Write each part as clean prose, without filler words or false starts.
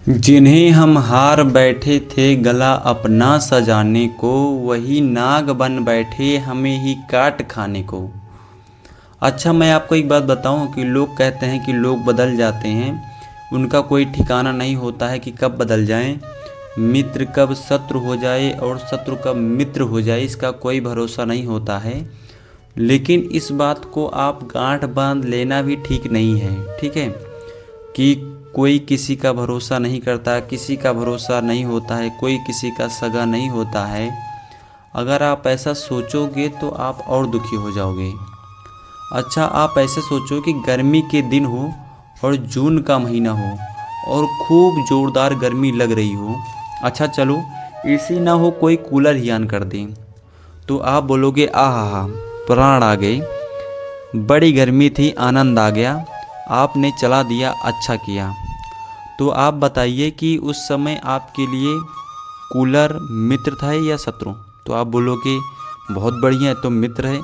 जिन्हें हम हार बैठे थे गला अपना सजाने को, वही नाग बन बैठे हमें ही काट खाने को। अच्छा, मैं आपको एक बात बताऊं कि लोग कहते हैं कि लोग बदल जाते हैं, उनका कोई ठिकाना नहीं होता है कि कब बदल जाएं। मित्र कब शत्रु हो जाए और शत्रु कब मित्र हो जाए, इसका कोई भरोसा नहीं होता है। लेकिन इस बात को आप गांठ बांध लेना भी ठीक नहीं है, ठीक है, कि कोई किसी का भरोसा नहीं करता, किसी का भरोसा नहीं होता है, कोई किसी का सगा नहीं होता है। अगर आप ऐसा सोचोगे तो आप और दुखी हो जाओगे। अच्छा, आप ऐसे सोचो कि गर्मी के दिन हो और जून का महीना हो और खूब ज़ोरदार गर्मी लग रही हो। अच्छा चलो, एसी ना हो, कोई कूलर ही ऑन कर दें, तो आप बोलोगे आहा, प्राण आ गए, बड़ी गर्मी थी, आनंद आ गया, आपने चला दिया, अच्छा किया। तो आप बताइए कि उस समय आपके लिए कूलर मित्र था या शत्रु? तो आप बोलोगे बहुत बढ़िया है, तो मित्र है,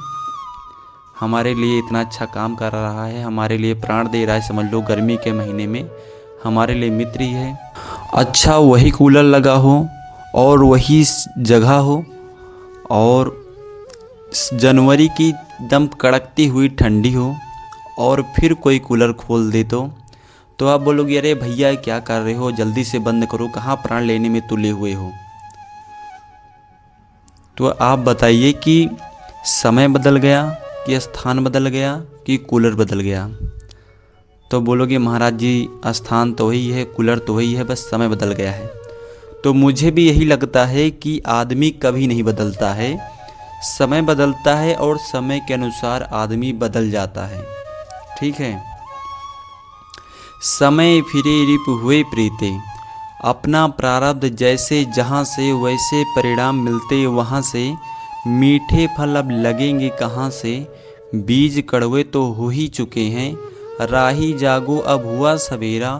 हमारे लिए इतना अच्छा काम कर रहा है, हमारे लिए प्राण दे रहा है, समझ लो गर्मी के महीने में हमारे लिए मित्र ही है। अच्छा, वही कूलर लगा हो और वही जगह हो और जनवरी की एकदम कड़कती हुई ठंडी हो और फिर कोई कूलर खोल दे तो आप बोलोगे अरे भैया क्या कर रहे हो, जल्दी से बंद करो, कहाँ प्राण लेने में तुले हुए हो। तो आप बताइए कि समय बदल गया कि स्थान बदल गया कि कूलर बदल गया? तो बोलोगे महाराज जी स्थान तो वही है, कूलर तो वही है, बस समय बदल गया है। तो मुझे भी यही लगता है कि आदमी कभी नहीं बदलता है, समय बदलता है और समय के अनुसार आदमी बदल जाता है, ठीक है। समय फिरे रिप हुए प्रीते, अपना प्रारब्ध जैसे जहाँ से वैसे परिणाम मिलते वहाँ से, मीठे फल अब लगेंगे कहाँ से, बीज कड़वे तो हो ही चुके हैं, राही जागो अब हुआ सवेरा,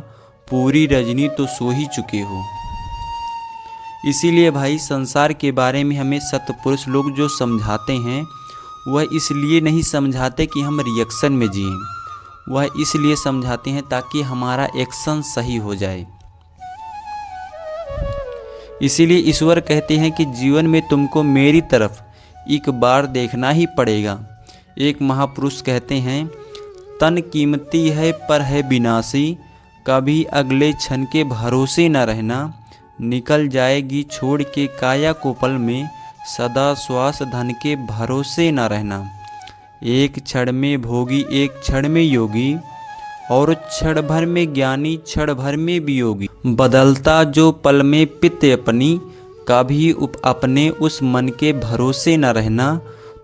पूरी रजनी तो सो ही चुके हो। इसीलिए भाई संसार के बारे में हमें सत्पुरुष लोग जो समझाते हैं, वह इसलिए नहीं समझाते कि हम रिएक्शन में जिएं, वह इसलिए समझाते हैं ताकि हमारा एक्शन सही हो जाए। इसीलिए ईश्वर कहते हैं कि जीवन में तुमको मेरी तरफ एक बार देखना ही पड़ेगा। एक महापुरुष कहते हैं, तन कीमती है पर है विनाशी, कभी अगले क्षण के भरोसे न रहना, निकल जाएगी छोड़ के काया को पल में, सदा श्वास धन के भरोसे न रहना। एक क्षण में भोगी एक क्षण में योगी, और क्षण भर में ज्ञानी क्षण भर में वियोगी। बदलता जो पल में पित अपनी, कभी अपने उस मन के भरोसे न रहना।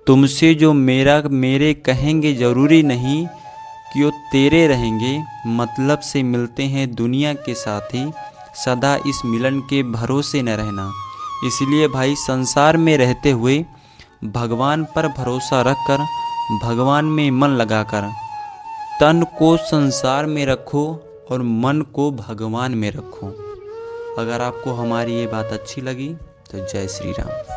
तुमसे जो मेरा मेरे कहेंगे जरूरी नहीं कि वो तेरे रहेंगे, मतलब से मिलते हैं दुनिया के साथी, सदा इस मिलन के भरोसे न रहना। इसलिए भाई संसार में रहते हुए भगवान पर भरोसा रखकर, भगवान में मन लगाकर, तन को संसार में रखो और मन को भगवान में रखो। अगर आपको हमारी ये बात अच्छी लगी तो जय श्री राम।